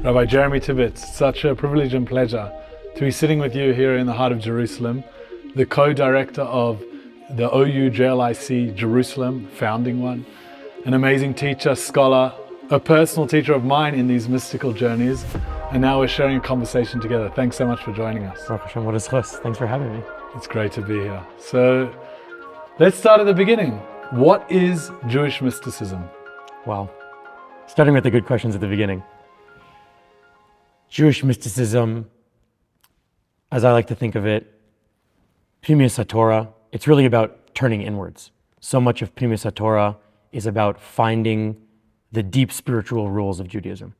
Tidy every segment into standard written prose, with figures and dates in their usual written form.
Rabbi Jeremy Tibbetts, such a privilege and pleasure to be sitting with you here in the heart of Jerusalem, the co-director of the OU JLIC Jerusalem, founding one, an amazing teacher, scholar, a personal teacher of mine in these mystical journeys, and now we're sharing a conversation together. Thanks so much for joining us. What is chus? Thanks for having me. It's great to be here. So let's start at the beginning. What is Jewish mysticism? Wow. Starting with the good questions at the beginning. Jewish mysticism, as I like to think of it, Pnimius HaTorah, it's really about turning inwards. So much of Pnimius HaTorah is about finding the deep spiritual rules of Judaism.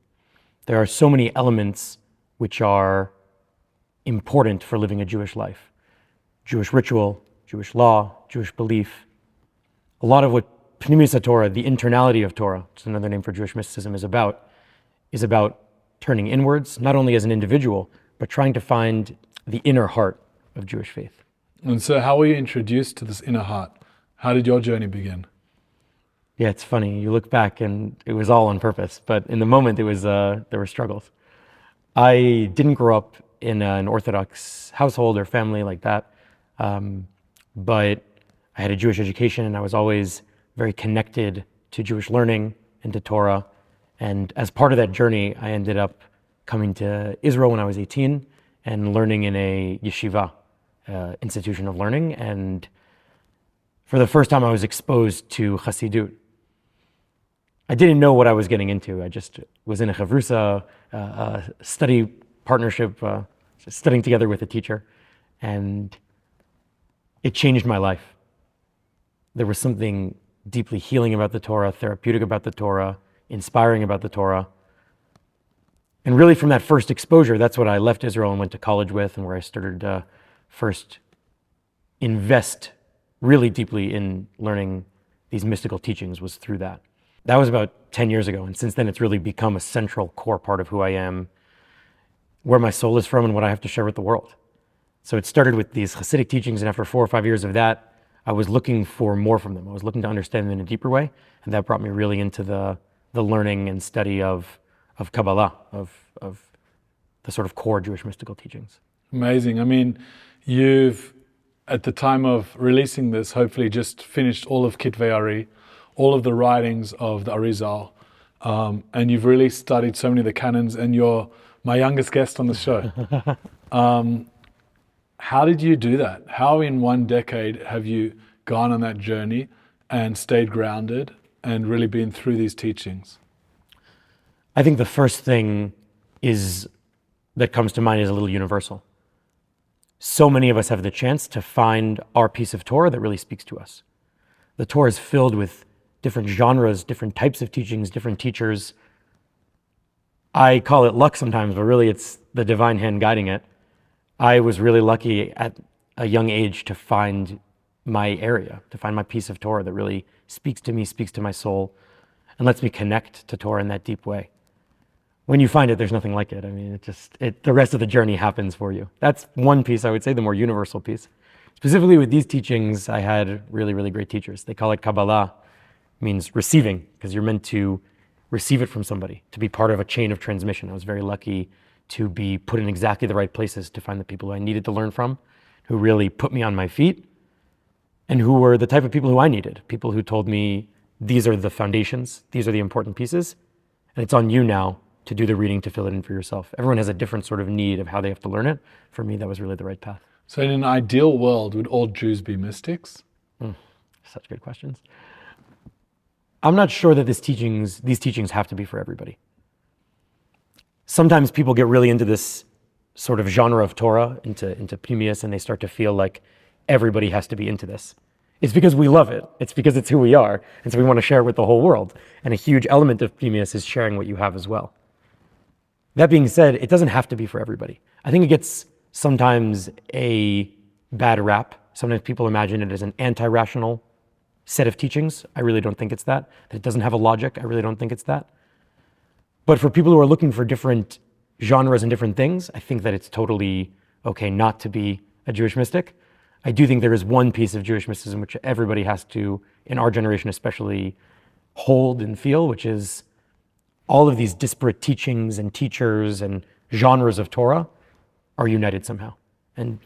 There are so many elements which are important for living a Jewish life. Jewish ritual, Jewish law, Jewish belief. A lot of what Pnimius HaTorah, the internality of Torah, which is another name for Jewish mysticism, is about turning inwards, not only as an individual, but trying to find the inner heart of Jewish faith. And so how were you introduced to this inner heart? How did your journey begin? Yeah, it's funny. You look back and it was all on purpose, but in the moment there were struggles. I didn't grow up in an Orthodox household or family like that, but I had a Jewish education and I was always very connected to Jewish learning and to Torah. And as part of that journey, I ended up coming to Israel when I was 18 and learning in a yeshiva, institution of learning. And for the first time, I was exposed to Chassidut. I didn't know what I was getting into. I just was in a chavrusa, study partnership, studying together with a teacher, and it changed my life. There was something deeply healing about the Torah, therapeutic about the Torah, inspiring about the Torah. And really from that first exposure, that's what I left Israel and went to college with, and where I started to first invest really deeply in learning these mystical teachings was through that. That was about 10 years ago, and since then it's really become a central core part of who I am, where my soul is from, and what I have to share with the world. So it started with these Hasidic teachings, and after 4 or 5 years of that, I was looking for more from them. I was looking to understand them in a deeper way, and that brought me really into the learning and study of Kabbala, of the sort of core Jewish mystical teachings. Amazing. I mean, you've, at the time of releasing this, hopefully just finished all of Kitvei Ari, all of the writings of the Arizal, and you've really studied so many of the canons, and you're my youngest guest on the show. How did you do that? How in 1 decade have you gone on that journey and stayed grounded and really been through these teachings? I think the first thing that comes to mind is a little universal. So many of us have the chance to find our piece of Torah that really speaks to us. The Torah is filled with different genres, different types of teachings, different teachers. I call it luck sometimes, but really it's the divine hand guiding it. I was really lucky at a young age to find my area, to find my piece of Torah that really speaks to me, speaks to my soul, and lets me connect to Torah in that deep way. When you find it, there's nothing like it. I mean, the rest of the journey happens for you. That's one piece, I would say, the more universal piece. Specifically with these teachings, I had really, really great teachers. They call it Kabbala, means receiving, because you're meant to receive it from somebody, to be part of a chain of transmission. I was very lucky to be put in exactly the right places to find the people who I needed to learn from, who really put me on my feet, and who were the type of people who I needed. People who told me, these are the foundations, these are the important pieces, and it's on you now to do the reading, to fill it in for yourself. Everyone has a different sort of need of how they have to learn it. For me, that was really the right path. So in an ideal world, would all Jews be mystics? Such good questions. I'm not sure that these teachings have to be for everybody. Sometimes people get really into this sort of genre of Torah, into Pnimius, and they start to feel like everybody has to be into this. It's because we love it. It's because it's who we are. And so we want to share it with the whole world. And a huge element of Pnimius is sharing what you have as well. That being said, it doesn't have to be for everybody. I think it gets sometimes a bad rap. Sometimes people imagine it as an anti-rational set of teachings. I really don't think it's that. That it doesn't have a logic. I really don't think it's that. But for people who are looking for different genres and different things, I think that it's totally okay not to be a Jewish mystic. I do think there is one piece of Jewish mysticism which everybody has to, in our generation especially, hold and feel, which is all of these disparate teachings and teachers and genres of Torah are united somehow. And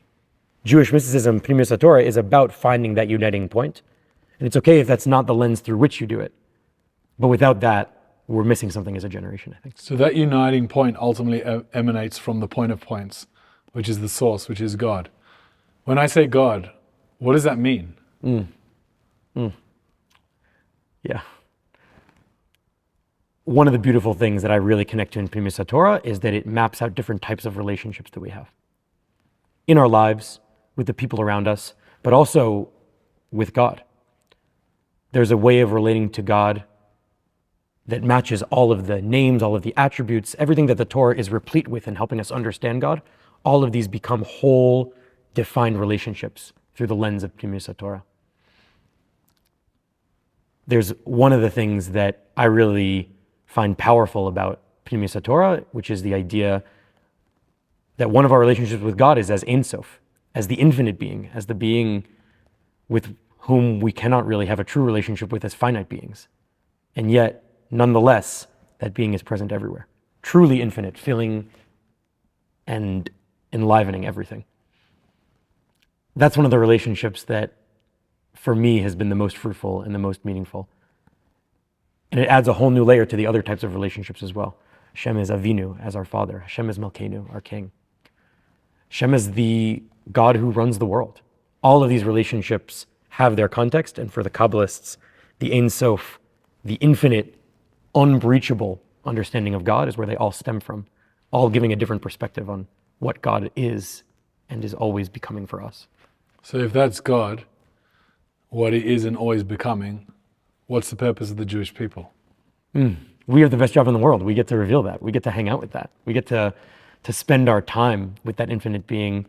Jewish mysticism, Pnimius Torah, is about finding that uniting point. And it's okay if that's not the lens through which you do it. But without that, we're missing something as a generation, I think. So that uniting point ultimately emanates from the point of points, which is the source, which is God. When I say God, what does that mean? Yeah. One of the beautiful things that I really connect to in Pnimius Torah is that it maps out different types of relationships that we have in our lives, with the people around us, but also with God. There's a way of relating to God that matches all of the names, all of the attributes, everything that the Torah is replete with in helping us understand God. All of these become whole, defined relationships through the lens of Pnimius Torah. There's one of the things that I really find powerful about Pnimius Torah, which is the idea that one of our relationships with God is as Ein Sof, as the infinite being, as the being with whom we cannot really have a true relationship with as finite beings. And yet, nonetheless, that being is present everywhere, truly infinite, filling and enlivening everything. That's one of the relationships that, for me, has been the most fruitful and the most meaningful. And it adds a whole new layer to the other types of relationships as well. Hashem is Avinu, as our Father. Hashem is Malkeinu, our King. Hashem is the God who runs the world. All of these relationships have their context, and for the Kabbalists, the Ein Sof, the infinite, unbreachable understanding of God is where they all stem from, all giving a different perspective on what God is and is always becoming for us. So if that's God, what He is and always becoming, what's the purpose of the Jewish people? We have the best job in the world. We get to reveal that. We get to hang out with that. We get to spend our time with that infinite being,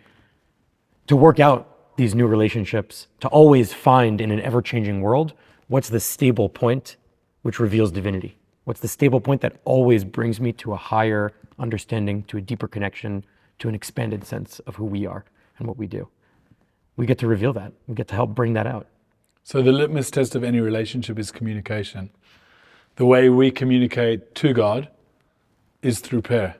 to work out these new relationships, to always find in an ever-changing world, what's the stable point which reveals divinity? What's the stable point that always brings me to a higher understanding, to a deeper connection, to an expanded sense of who we are and what we do? We get to reveal that. We get to help bring that out. So the litmus test of any relationship is communication. The way we communicate to God is through prayer.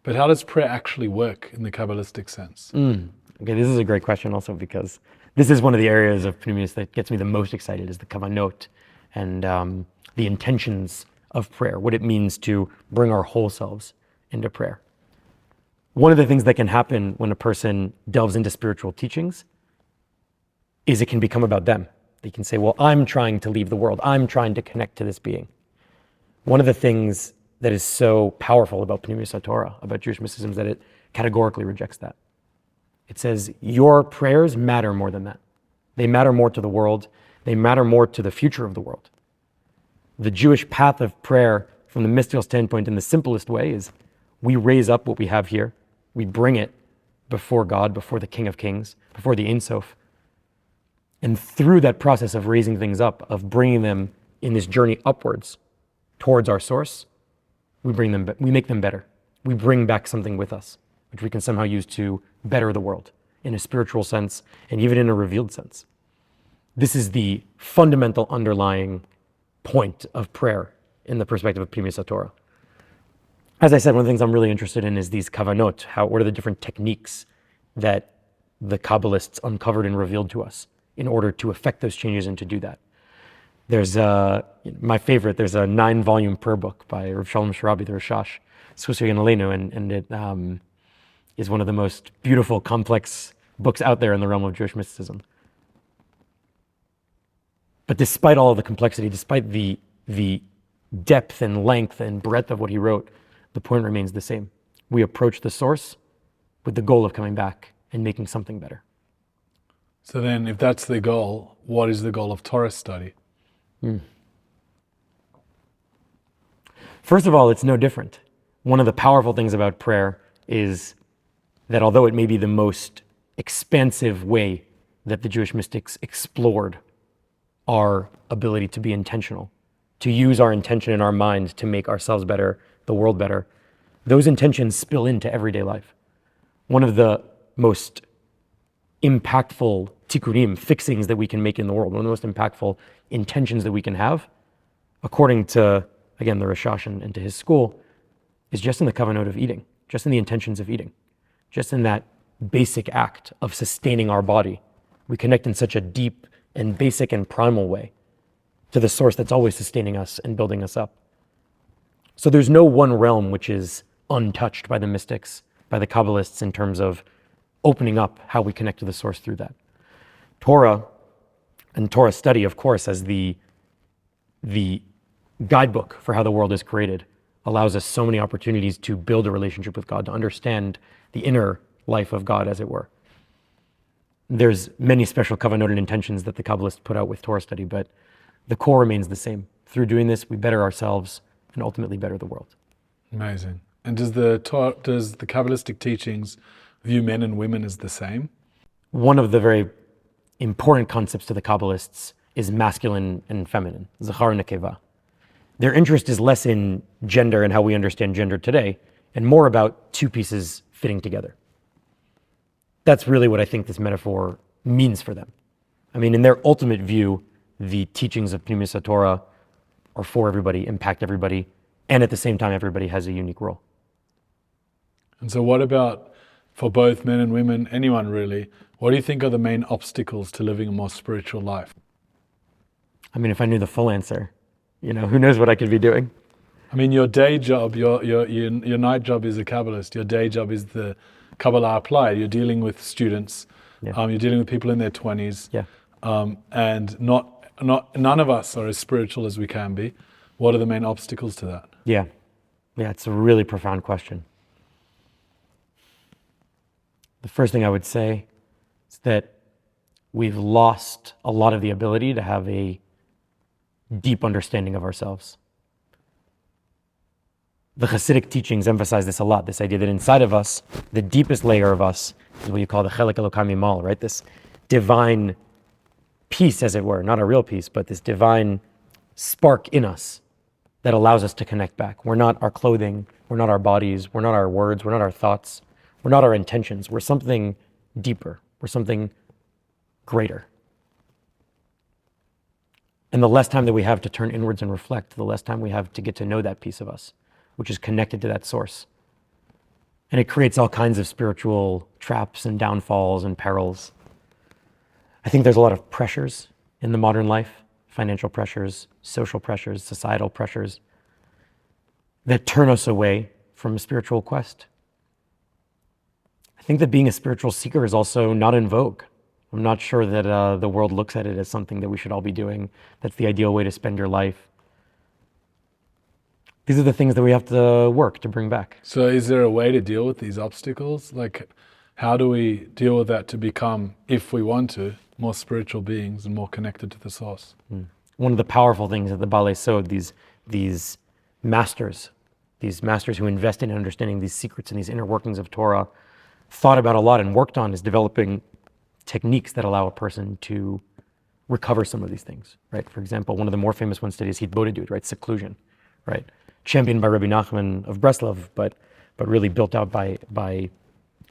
But how does prayer actually work in the Kabbalistic sense? Okay, this is a great question also, because this is one of the areas of Pnimius that gets me the most excited, is the kavanot and the intentions of prayer, what it means to bring our whole selves into prayer. One of the things that can happen when a person delves into spiritual teachings is it can become about them. They can say, well, I'm trying to leave the world. I'm trying to connect to this being. One of the things that is so powerful about Pnimius Torah, about Jewish mysticism, is that it categorically rejects that. It says your prayers matter more than that. They matter more to the world. They matter more to the future of the world. The Jewish path of prayer, from the mystical standpoint, in the simplest way, is we raise up what we have here. We bring it before God, before the King of Kings, before the Ein Sof. And through that process of raising things up, of bringing them in this journey upwards towards our source, we make them better. We bring back something with us, which we can somehow use to better the world in a spiritual sense and even in a revealed sense. This is the fundamental underlying point of prayer in the perspective of Pnimius Torah. As I said, one of the things I'm really interested in is these kavanot. What are the different techniques that the Kabbalists uncovered and revealed to us in order to effect those changes and to do that? There's my favorite, there's a 9-volume prayer book by Rav Shalom Sharabi, the Rashash, Susya Aleinu, and it is one of the most beautiful, complex books out there in the realm of Jewish mysticism. But despite all of the complexity, despite the depth and length and breadth of what he wrote, the point remains the same. We approach the source with the goal of coming back and making something better. So then, if that's the goal, what is the goal of Torah study? First of all, it's no different. One of the powerful things about prayer is that although it may be the most expansive way that the Jewish mystics explored our ability to be intentional, to use our intention in our mind to make ourselves better, the world better, those intentions spill into everyday life. One of the most impactful tikkunim, fixings that we can make in the world, one of the most impactful intentions that we can have, according to again, the Rashash and to his school, is just in the kavanot of eating, just in the intentions of eating, just in that basic act of sustaining our body. We connect in such a deep and basic and primal way to the source that's always sustaining us and building us up. So there's no one realm which is untouched by the mystics, by the Kabbalists, in terms of opening up how we connect to the source through that. Torah and Torah study, of course, as the guidebook for how the world is created, allows us so many opportunities to build a relationship with God, to understand the inner life of God, as it were. There's many special kavanot and intentions that the Kabbalists put out with Torah study, but the core remains the same. Through doing this, we better ourselves and ultimately better the world. Amazing. And does the Kabbalistic teachings view men and women as the same? One of the very important concepts to the Kabbalists is masculine and feminine, zachar and nekeva. Their interest is less in gender and how we understand gender today, and more about two pieces fitting together. That's really what I think this metaphor means for them. I mean, in their ultimate view, the teachings of Pnimis Torah are for everybody, impact everybody, and at the same time, everybody has a unique role. And so what about, for both men and women, anyone really, what do you think are the main obstacles to living a more spiritual life? I mean, if I knew the full answer, who knows what I could be doing? I mean, your day job, your night job is a Kabbalist. Your day job is the Kabbala applied. You're dealing with students. Yeah. You're dealing with people in their 20s. Yeah. And none of us are as spiritual as we can be. What are the main obstacles to that? Yeah, it's a really profound question. The first thing I would say is that we've lost a lot of the ability to have a deep understanding of ourselves. The Hasidic teachings emphasize this a lot, this idea that inside of us, the deepest layer of us is what you call the Chelek Elokam Mimal, right? This divine peace, as it were, not a real peace, but this divine spark in us that allows us to connect back. We're not our clothing, we're not our bodies, we're not our words, we're not our thoughts, we're not our intentions. We're something deeper, we're something greater. And the less time that we have to turn inwards and reflect, the less time we have to get to know that piece of us, which is connected to that source. And it creates all kinds of spiritual traps and downfalls and perils. I think there's a lot of pressures in the modern life, financial pressures, social pressures, societal pressures, that turn us away from a spiritual quest. I think that being a spiritual seeker is also not in vogue. I'm not sure that the world looks at it as something that we should all be doing. That's the ideal way to spend your life. These are the things that we have to work to bring back. So is there a way to deal with these obstacles? Like, how do we deal with that to become, if we want to, more spiritual beings and more connected to the source? One of the powerful things that the Baalei Sod, these masters who invest in understanding these secrets and these inner workings of Torah, thought about a lot and worked on, is developing techniques that allow a person to recover some of these things, right? For example, one of the more famous ones today is hitbodedut, right? Seclusion, right? Championed by Rabbi Nachman of Breslov, but really built out by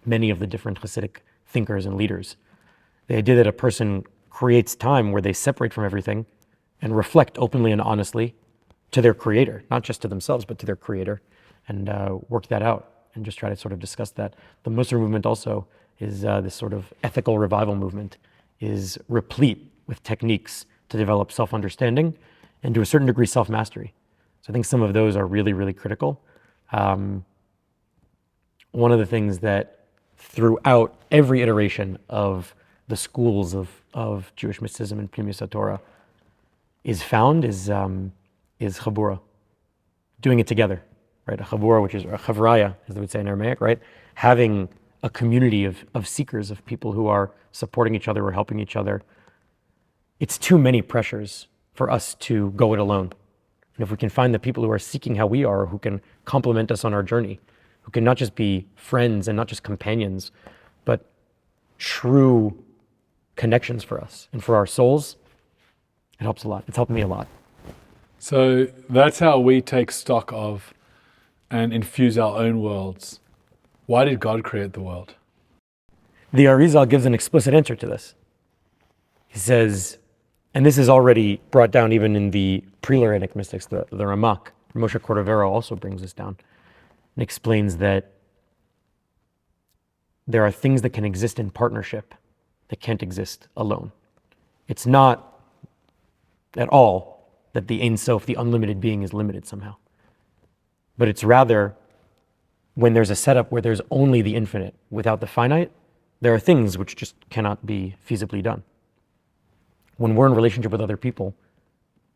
many of the different Hasidic thinkers and leaders. The idea that a person creates time where they separate from everything and reflect openly and honestly to their creator, not just to themselves, but to their creator, and work that out and just try to sort of discuss that. The Musar movement also is this sort of ethical revival movement, is replete with techniques to develop self-understanding and to a certain degree self-mastery. So I think some of those are really, really critical. One of the things that throughout every iteration of the schools of Jewish mysticism and Pnimis Torah is found is chabura, doing it together, right? A chabura, which is a chavraya, as they would say in Aramaic, right? Having a community of seekers, of people who are supporting each other or helping each other. It's too many pressures for us to go it alone. And if we can find the people who are seeking how we are, who can complement us on our journey, who can not just be friends and not just companions, but true connections for us and for our souls, it helps a lot. It's helped me a lot. So that's how we take stock of and infuse our own worlds. Why did God create the world? The Arizal gives an explicit answer to this. He says, and this is already brought down even in the pre-Loranic mystics, the Ramak, Moshe Cordovero also brings this down and explains that there are things that can exist in partnership that can't exist alone. It's not at all that the Ein Sof, the unlimited being, is limited somehow. But it's rather when there's a setup where there's only the infinite without the finite, there are things which just cannot be feasibly done. When we're in relationship with other people,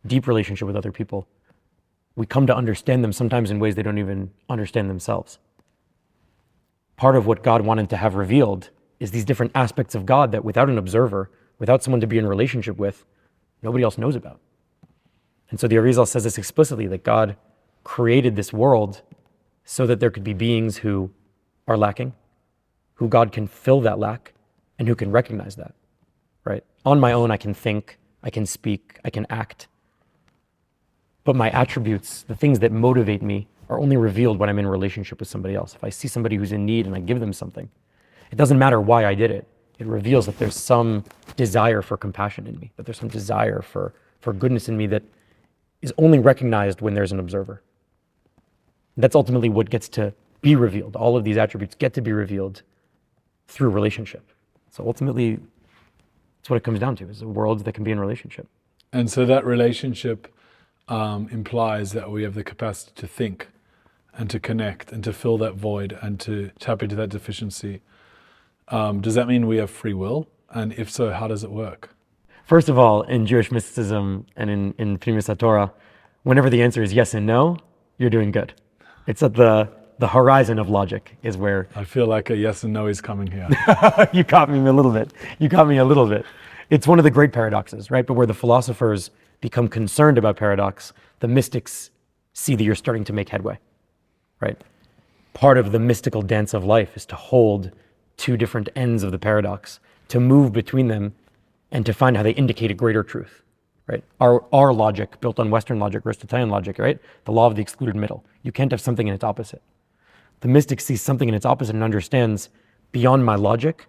deep relationship with other people, we come to understand them sometimes in ways they don't even understand themselves. Part of what God wanted to have revealed is these different aspects of God that without an observer, without someone to be in relationship with, nobody else knows about. And so the Arizal says this explicitly, that God created this world so that there could be beings who are lacking, who God can fill that lack, and who can recognize that, right? On my own, I can think, I can speak, I can act. But my attributes, the things that motivate me, are only revealed when I'm in a relationship with somebody else. If I see somebody who's in need and I give them something, it doesn't matter why I did it. It reveals that there's some desire for compassion in me, that there's some desire for goodness in me that is only recognized when there's an observer. That's ultimately what gets to be revealed. All of these attributes get to be revealed through relationship. So ultimately, that's what it comes down to, is a world that can be in relationship. And so that relationship implies that we have the capacity to think and to connect and to fill that void and to tap into that deficiency. Does that mean we have free will? And if so, how does it work? First of all, in Jewish mysticism and in Pnimis HaTorah, whenever the answer is yes and no, you're doing good. It's at the horizon of logic is where... I feel like a yes and no is coming here. You caught me a little bit. You caught me a little bit. It's one of the great paradoxes, right? But where the philosophers become concerned about paradox, the mystics see that you're starting to make headway, right? Part of the mystical dance of life is to hold two different ends of the paradox, to move between them and to find how they indicate a greater truth, right? Our logic, built on Western logic, Aristotelian logic, right? The law of the excluded middle. You can't have something in its opposite. The mystic sees something in its opposite and understands beyond my logic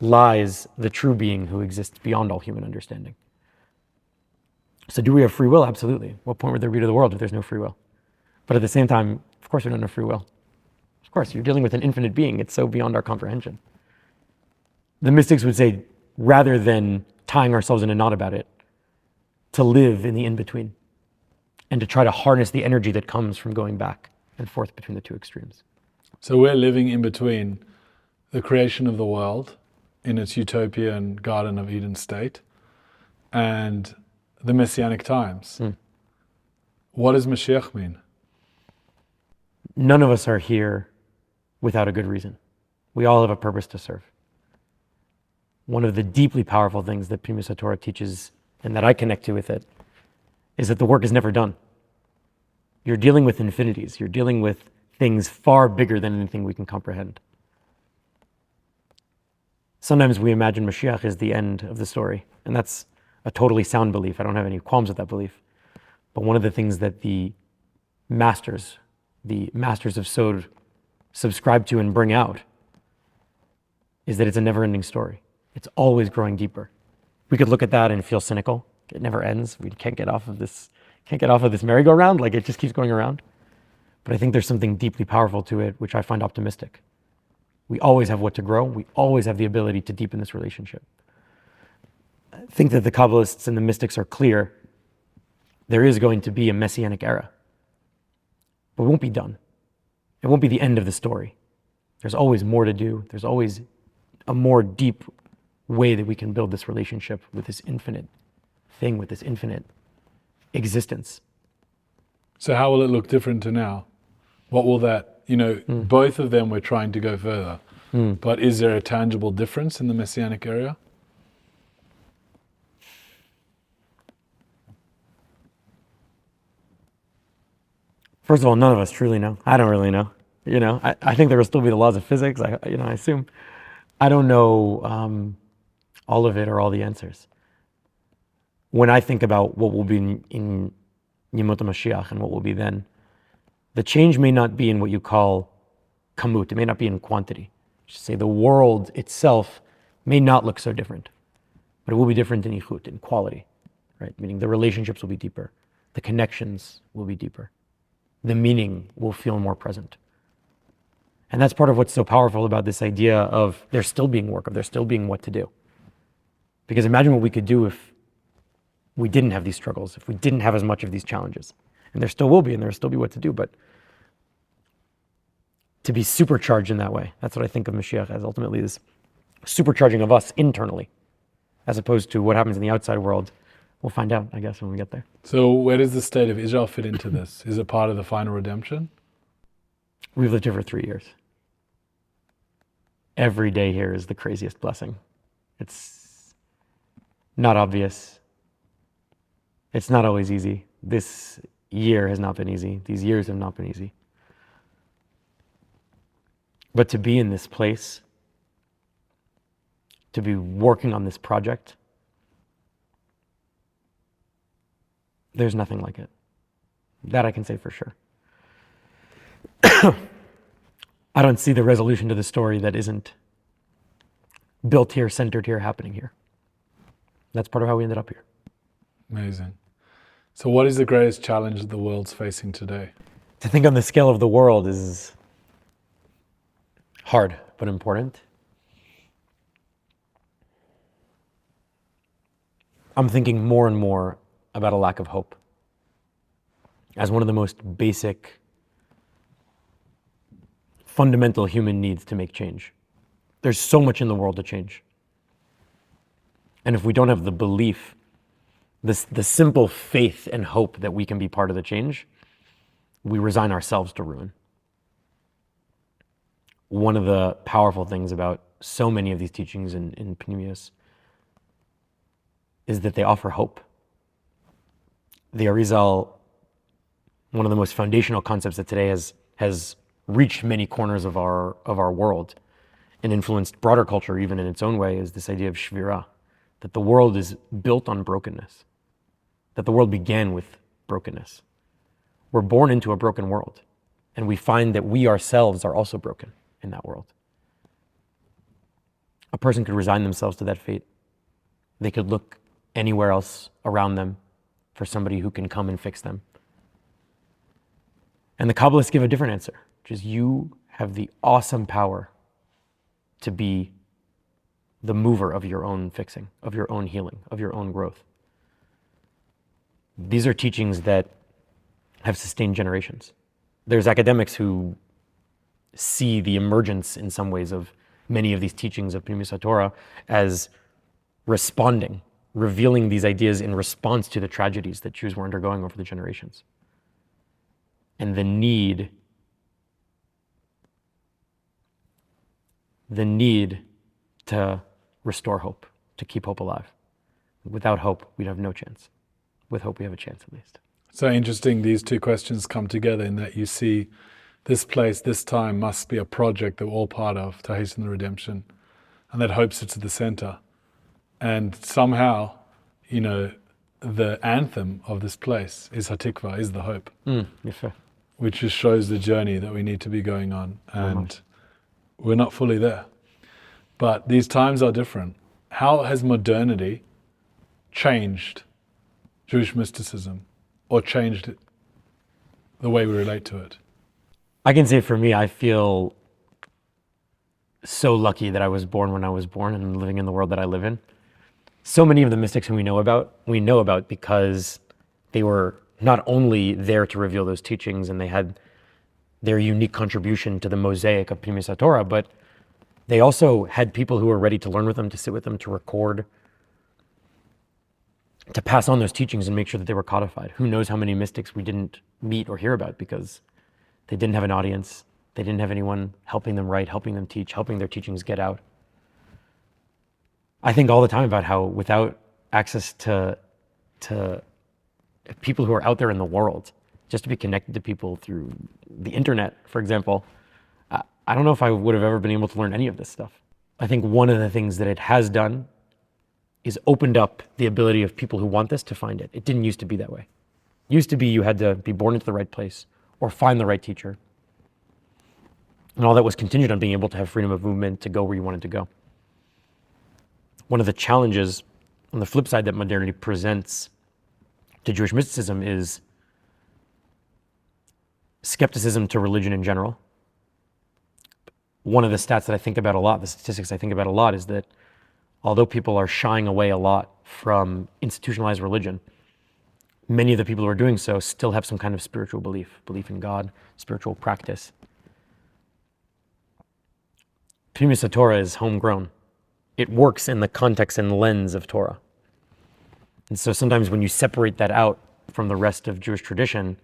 lies the true being who exists beyond all human understanding. So do we have free will? Absolutely. What point would there be to the world if there's no free will? But at the same time, of course we don't have free will. Of course, you're dealing with an infinite being. It's so beyond our comprehension. The mystics would say, rather than tying ourselves in a knot about it, to live in the in-between and to try to harness the energy that comes from going back and forth between the two extremes. So we're living in between the creation of the world in its utopian Garden of Eden state and the Messianic times. What does Mashiach mean? None of us are here without a good reason. We all have a purpose to serve. One of the deeply powerful things that Pnimis HaTorah teaches, and that I connect to with it, is that the work is never done. You're dealing with infinities. You're dealing with things far bigger than anything we can comprehend. Sometimes we imagine Mashiach is the end of the story, and that's a totally sound belief. I don't have any qualms with that belief. But one of the things that the masters of Sod subscribe to and bring out is that it's a never-ending story. It's always growing deeper. We could look at that and feel cynical. It never ends. We can't get off of this merry-go-round. Like, it just keeps going around. But I think there's something deeply powerful to it, which I find optimistic. We always have what to grow. We always have the ability to deepen this relationship. I think that the Kabbalists and the mystics are clear. There is going to be a messianic era. But it won't be done. It won't be the end of the story. There's always more to do. There's always a more deep way that we can build this relationship with this infinite thing, with this infinite existence. So how will it look different to now? What will that, both of them were trying to go further, but is there a tangible difference in the Messianic era? First of all, none of us truly know. I don't really know. I think there will still be the laws of physics. I assume. I don't know all of it or all the answers. When I think about what will be in Yemot HaMashiach and what will be then, the change may not be in what you call kamut. It may not be in quantity. Just say the world itself may not look so different, but it will be different in ichut, in quality, right? Meaning the relationships will be deeper. The connections will be deeper. the meaning will feel more present. And that's part of what's so powerful about this idea of there still being work, of there still being what to do. Because imagine what we could do if we didn't have these struggles, if we didn't have as much of these challenges. And there still will be, and there will still be what to do, but to be supercharged in that way, that's what I think of Mashiach as, ultimately this supercharging of us internally, as opposed to what happens in the outside world. We'll find out, I guess, when we get there. So where does the state of Israel fit into this? Is it part of the final redemption? We've lived here for 3 years. Every day here is the craziest blessing. It's not obvious. It's not always easy. This year has not been easy. These years have not been easy. But to be in this place, to be working on this project, there's nothing like it. That I can say for sure. I don't see the resolution to the story that isn't built here, centered here, happening here. That's part of how we ended up here. Amazing. So what is the greatest challenge that the world's facing today? To think on the scale of the world is hard, but important. I'm thinking more and more about a lack of hope as one of the most basic, fundamental human needs to make change. There's so much in the world to change. And if we don't have the belief, the simple faith and hope that we can be part of the change, we resign ourselves to ruin. One of the powerful things about so many of these teachings in Pneumius is that they offer hope. The Arizal, one of the most foundational concepts that today has reached many corners of our world and influenced broader culture even in its own way, is this idea of shvira, that the world is built on brokenness, that the world began with brokenness. We're born into a broken world, and we find that we ourselves are also broken in that world. A person could resign themselves to that fate. They could look anywhere else around them for somebody who can come and fix them. And the Kabbalists give a different answer, which is you have the awesome power to be the mover of your own fixing, of your own healing, of your own growth. These are teachings that have sustained generations. There's academics who see the emergence in some ways of many of these teachings of Pneumius HaTorah as responding, revealing these ideas in response to the tragedies that Jews were undergoing over the generations. And the need to restore hope, to keep hope alive. Without hope, we'd have no chance. With hope, we have a chance at least. So interesting, these two questions come together in that you see this place, this time must be a project that we're all part of to hasten the redemption. And that hope sits at the center. And somehow, the anthem of this place is Hatikva, is the hope. Which just shows the journey that we need to be going on. And we're not fully there. But these times are different. How has modernity changed Jewish mysticism or changed the way we relate to it? I can say for me, I feel so lucky that I was born when I was born and living in the world that I live in. So many of the mystics who we know about because they were not only there to reveal those teachings and they had their unique contribution to the mosaic of Pneumius HaTorah, but they also had people who were ready to learn with them, to sit with them, to record, to pass on those teachings and make sure that they were codified. Who knows how many mystics we didn't meet or hear about because they didn't have an audience. They didn't have anyone helping them write, helping them teach, helping their teachings get out. I think all the time about how without access to people who are out there in the world, just to be connected to people through the internet, for example, I don't know if I would have ever been able to learn any of this stuff. I think one of the things that it has done is opened up the ability of people who want this to find it. It didn't used to be that way. It used to be you had to be born into the right place or find the right teacher. And all that was contingent on being able to have freedom of movement to go where you wanted to go. One of the challenges on the flip side that modernity presents to Jewish mysticism is skepticism to religion in general. One of the stats that I think about a lot, the statistics I think about a lot, is that although people are shying away a lot from institutionalized religion, many of the people who are doing so still have some kind of spiritual belief in God, spiritual practice. Pnimis Torah is homegrown. It works in the context and lens of Torah. And so sometimes when you separate that out from the rest of Jewish tradition,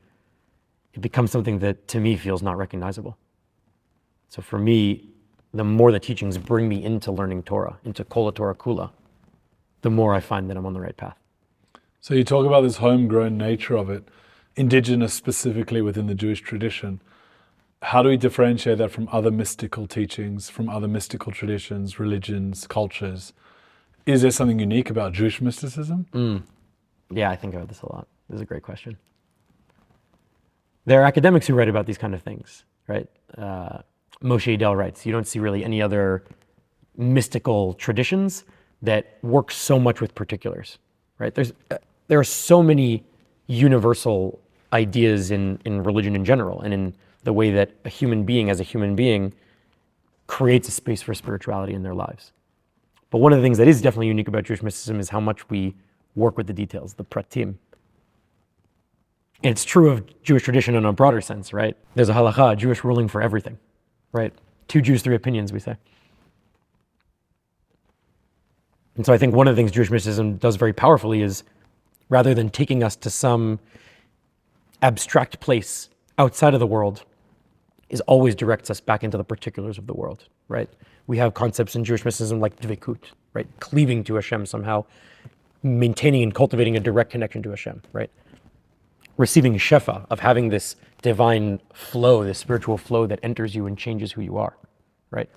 it becomes something that to me feels not recognizable. So for me, the more the teachings bring me into learning Torah, into Kol Torah Kula, the more I find that I'm on the right path. So you talk about this homegrown nature of it, indigenous specifically within the Jewish tradition. How do we differentiate that from other mystical teachings, from other mystical traditions, religions, cultures? Is there something unique about Jewish mysticism? Yeah, I think about this a lot. This is a great question. There are academics who write about these kind of things, right? Moshe Idel writes, you don't see really any other mystical traditions that work so much with particulars, right? There are so many universal ideas in religion in general, and in the way that a human being as a human being creates a space for spirituality in their lives. But one of the things that is definitely unique about Jewish mysticism is how much we work with the details, the pratim. And it's true of Jewish tradition in a broader sense, right? There's a halakha, a Jewish ruling for everything, right? 2 Jews, 3 opinions, we say. And so I think one of the things Jewish mysticism does very powerfully is, rather than taking us to some abstract place outside of the world, is always directs us back into the particulars of the world, right? We have concepts in Jewish mysticism like dvikut, right? Cleaving to Hashem somehow, maintaining and cultivating a direct connection to Hashem, right? Receiving shefa, of having this divine flow, this spiritual flow that enters you and changes who you are, right?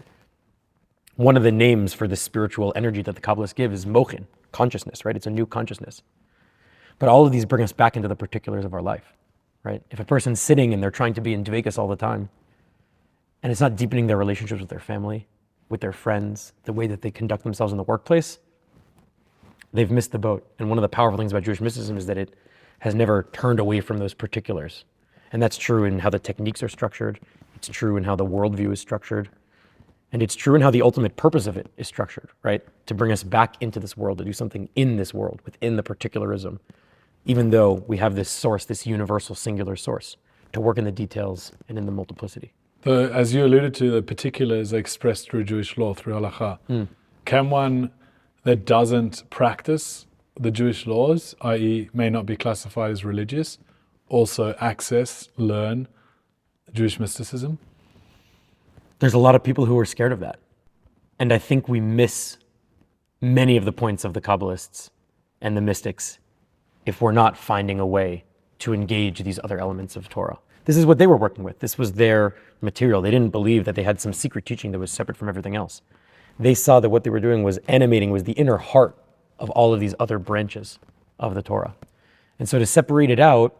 One of the names for the spiritual energy that the Kabbalists give is mochin, consciousness, right? It's a new consciousness. But all of these bring us back into the particulars of our life, right? If a person's sitting and they're trying to be in dvekas all the time, and it's not deepening their relationships with their family, with their friends, the way that they conduct themselves in the workplace, they've missed the boat. And one of the powerful things about Jewish mysticism is that it has never turned away from those particulars. And that's true in how the techniques are structured. It's true in how the worldview is structured. And it's true in how the ultimate purpose of it is structured, right? To bring us back into this world, to do something in this world, within the particularism, even though we have this source, this universal singular source, to work in the details and in the multiplicity. But as you alluded to, the particulars are expressed through Jewish law, through halakha. Can one that doesn't practice the Jewish laws, i.e. may not be classified as religious, also access, learn Jewish mysticism? There's a lot of people who are scared of that. And I think we miss many of the points of the Kabbalists and the mystics if we're not finding a way to engage these other elements of Torah. This is what they were working with. This was their material. They didn't believe that they had some secret teaching that was separate from everything else. They saw that what they were doing was animating, was the inner heart of all of these other branches of the Torah. And so to separate it out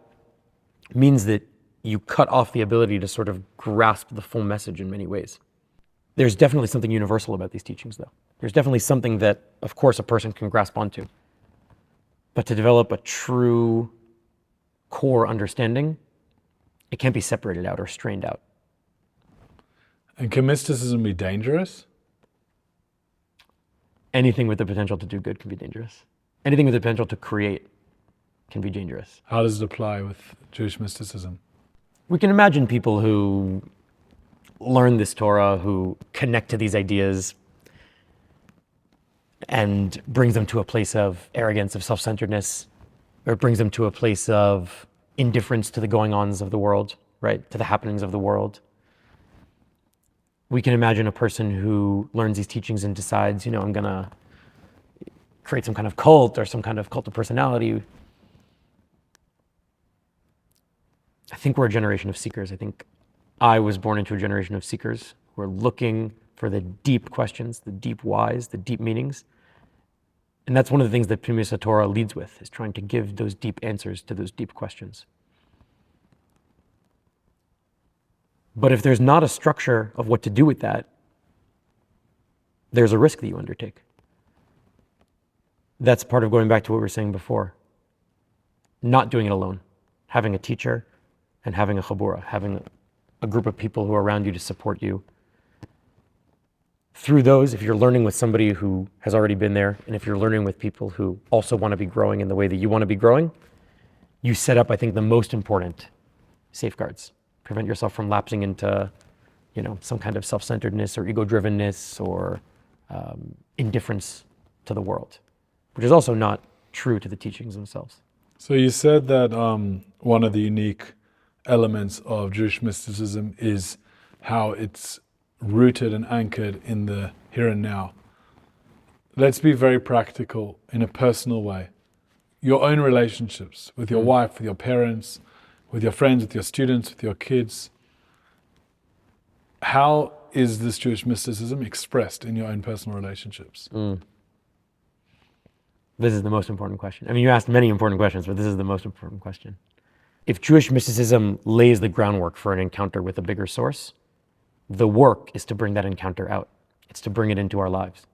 means that you cut off the ability to sort of grasp the full message in many ways. There's definitely something universal about these teachings, though. There's definitely something that, of course, a person can grasp onto. But to develop a true core understanding, it can't be separated out or strained out. And can mysticism be dangerous? Anything with the potential to do good can be dangerous. Anything with the potential to create can be dangerous. How does it apply with Jewish mysticism? We can imagine people who learn this Torah, who connect to these ideas, and brings them to a place of arrogance, of self-centeredness, or it brings them to a place of indifference to the going-ons of the world, right? To the happenings of the world. We can imagine a person who learns these teachings and decides, I'm going to create some kind of cult or some kind of cult of personality. I think we're a generation of seekers. I think I was born into a generation of seekers who are looking for the deep questions, the deep whys, the deep meanings. And that's one of the things that Pnimis Torah leads with, is trying to give those deep answers to those deep questions. But if there's not a structure of what to do with that, there's a risk that you undertake. That's part of going back to what we were saying before. Not doing it alone, having a teacher and having a chabura, having a group of people who are around you to support you. Through those, if you're learning with somebody who has already been there, and if you're learning with people who also want to be growing in the way that you want to be growing, you set up, I think, the most important safeguards. Prevent yourself from lapsing into, some kind of self-centeredness or ego-drivenness or indifference to the world, which is also not true to the teachings themselves. So you said that one of the unique elements of Jewish mysticism is how it's rooted and anchored in the here and now. Let's be very practical in a personal way. Your own relationships with your wife, with your parents, with your friends, with your students, with your kids. How is this Jewish mysticism expressed in your own personal relationships? This is the most important question. I mean, you asked many important questions, but this is the most important question. If Jewish mysticism lays the groundwork for an encounter with a bigger source, the work is to bring that encounter out. It's to bring it into our lives.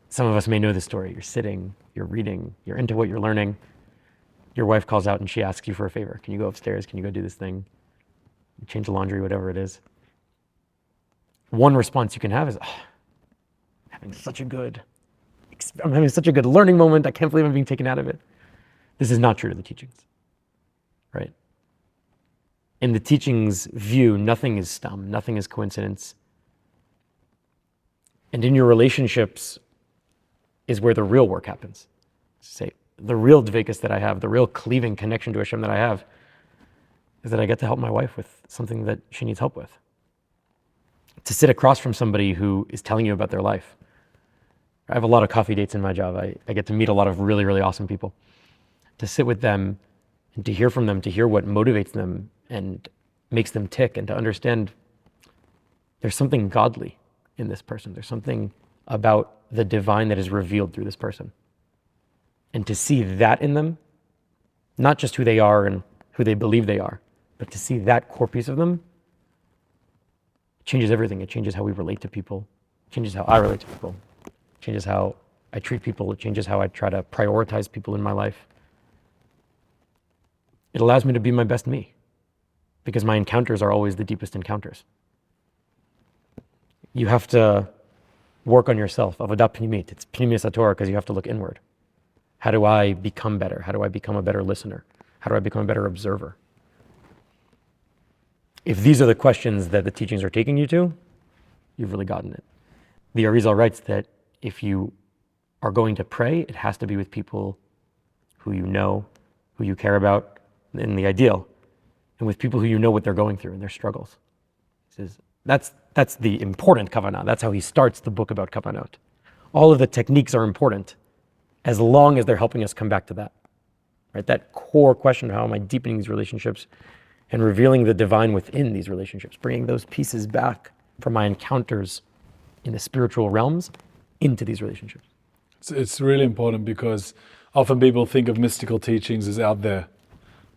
Some of us may know this story. You're sitting, you're reading, you're into what you're learning. Your wife calls out and she asks you for a favor. Can you go upstairs? Can you go do this thing? Change the laundry, whatever it is. One response you can have is, I'm having such a good learning moment. I can't believe I'm being taken out of it. This is not true to the teachings, right? In the teachings view, nothing is stum, nothing is coincidence. And in your relationships is where the real work happens. Say, the real dvekas that I have, the real cleaving connection to Hashem that I have, is that I get to help my wife with something that she needs help with. To sit across from somebody who is telling you about their life. I have a lot of coffee dates in my job. I get to meet a lot of really, really awesome people. To sit with them and to hear from them, to hear what motivates them and makes them tick, and to understand there's something godly in this person. There's something about the divine that is revealed through this person. And to see that in them, not just who they are and who they believe they are, but to see that core piece of them, changes everything. It changes how we relate to people, changes how I relate to people, changes how I treat people, it changes how I try to prioritize people in my life. It allows me to be my best me, because my encounters are always the deepest encounters. You have to work on yourself. Avodah pnimit. It's pnimius haTorah because you have to look inward. How do I become better? How do I become a better listener? How do I become a better observer? If these are the questions that the teachings are taking you to, you've really gotten it. The Arizal writes that if you are going to pray, it has to be with people who you know, who you care about, in the ideal, and with people who you know what they're going through and their struggles. He says, that's the important kavanah. That's how he starts the book about kavanot. All of the techniques are important as long as they're helping us come back to that. Right? That core question, how am I deepening these relationships and revealing the divine within these relationships, bringing those pieces back from my encounters in the spiritual realms into these relationships. It's really important because often people think of mystical teachings as out there,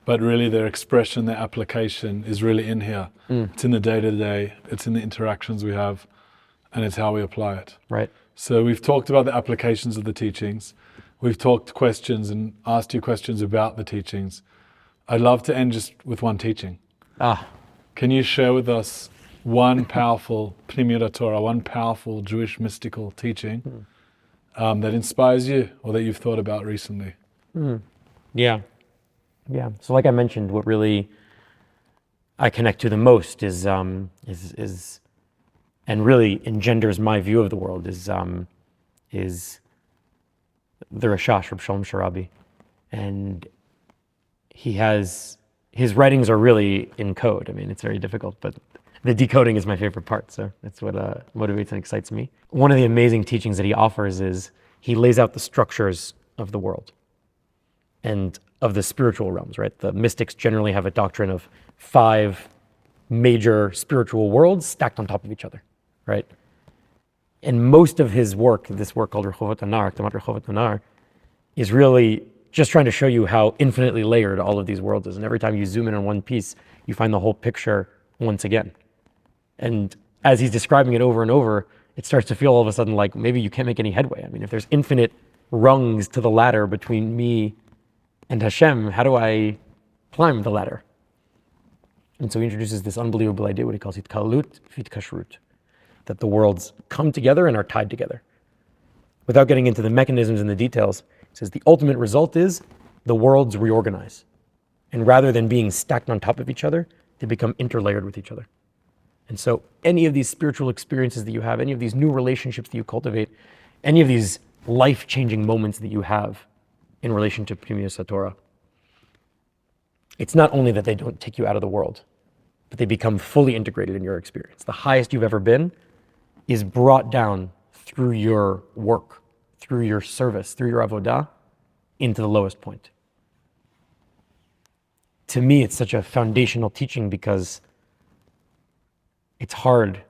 but really their expression, their application is really in here. It's in the day-to-day, it's in the interactions we have, and it's how we apply it. Right. So we've talked about the applications of the teachings. We've talked questions and asked you questions about the teachings. I'd love to end just with one teaching. Can you share with us one powerful Pnimiyut Torah, one powerful Jewish mystical teaching that inspires you or that you've thought about recently? Yeah. So like I mentioned, what really I connect to the most is and really engenders my view of the world is the Rashash, Reb Shalom Sharabi. And his writings are really in code. I mean, it's very difficult, but the decoding is my favorite part. So that's what motivates and excites me. One of the amazing teachings that he offers is he lays out the structures of the world and of the spiritual realms, right? The mystics generally have a doctrine of 5 major spiritual worlds stacked on top of each other, right? And most of his work, this work called Rechovot Anar, Akdamat Rechovot Anar, is really just trying to show you how infinitely layered all of these worlds is. And every time you zoom in on one piece, you find the whole picture once again. And as he's describing it over and over, it starts to feel all of a sudden like maybe you can't make any headway. I mean, if there's infinite rungs to the ladder between me And Hashem, how do I climb the ladder? And so he introduces this unbelievable idea, what he calls itkalut v'hitkashrut, that the worlds come together and are tied together. Without getting into the mechanisms and the details, he says the ultimate result is the worlds reorganize. And rather than being stacked on top of each other, they become interlayered with each other. And so any of these spiritual experiences that you have, any of these new relationships that you cultivate, any of these life-changing moments that you have in relation to Pnimius HaTorah, it's not only that they don't take you out of the world, but they become fully integrated in your experience. The highest you've ever been is brought down through your work, through your service, through your avodah, into the lowest point. To me, it's such a foundational teaching because it's hard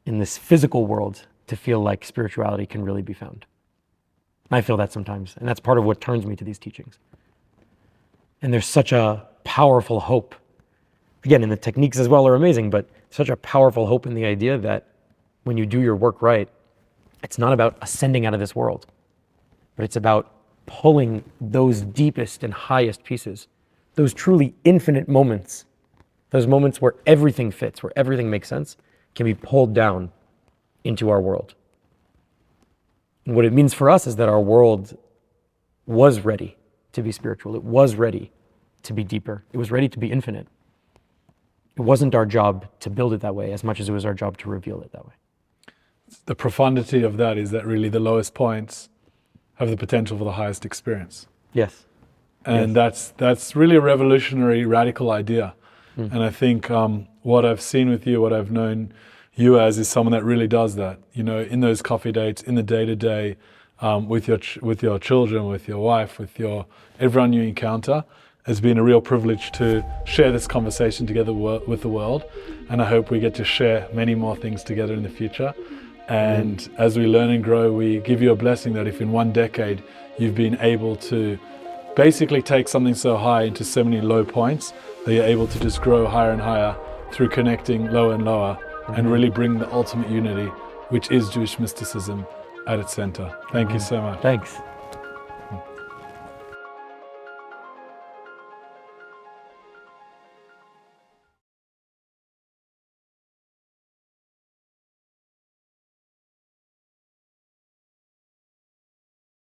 in this physical world to feel like spirituality can really be found. I feel that sometimes, and that's part of what turns me to these teachings. And there's such a powerful hope. Again, and the techniques as well are amazing, but such a powerful hope in the idea that when you do your work right, it's not about ascending out of this world, but it's about pulling those deepest and highest pieces, those truly infinite moments, those moments where everything fits, where everything makes sense, can be pulled down into our world. And what it means for us is that our world was ready to be spiritual. It was ready to be deeper. It was ready to be infinite. It wasn't our job to build it that way as much as it was our job to reveal it that way. The profundity of that is that really the lowest points have the potential for the highest experience. Yes. And yes. that's really a revolutionary, radical idea. And I think what I've seen with you, what I've known you as, is someone that really does that. You know, in those coffee dates, in the day-to-day, with your children, with your wife, with everyone you encounter, has been a real privilege to share this conversation together with the world. And I hope we get to share many more things together in the future. And as we learn and grow, we give you a blessing that if in one decade you've been able to basically take something so high into so many low points, that you're able to just grow higher and higher through connecting lower and lower and really bring the ultimate unity, which is Jewish mysticism, at its center. Thank you so much. Thanks.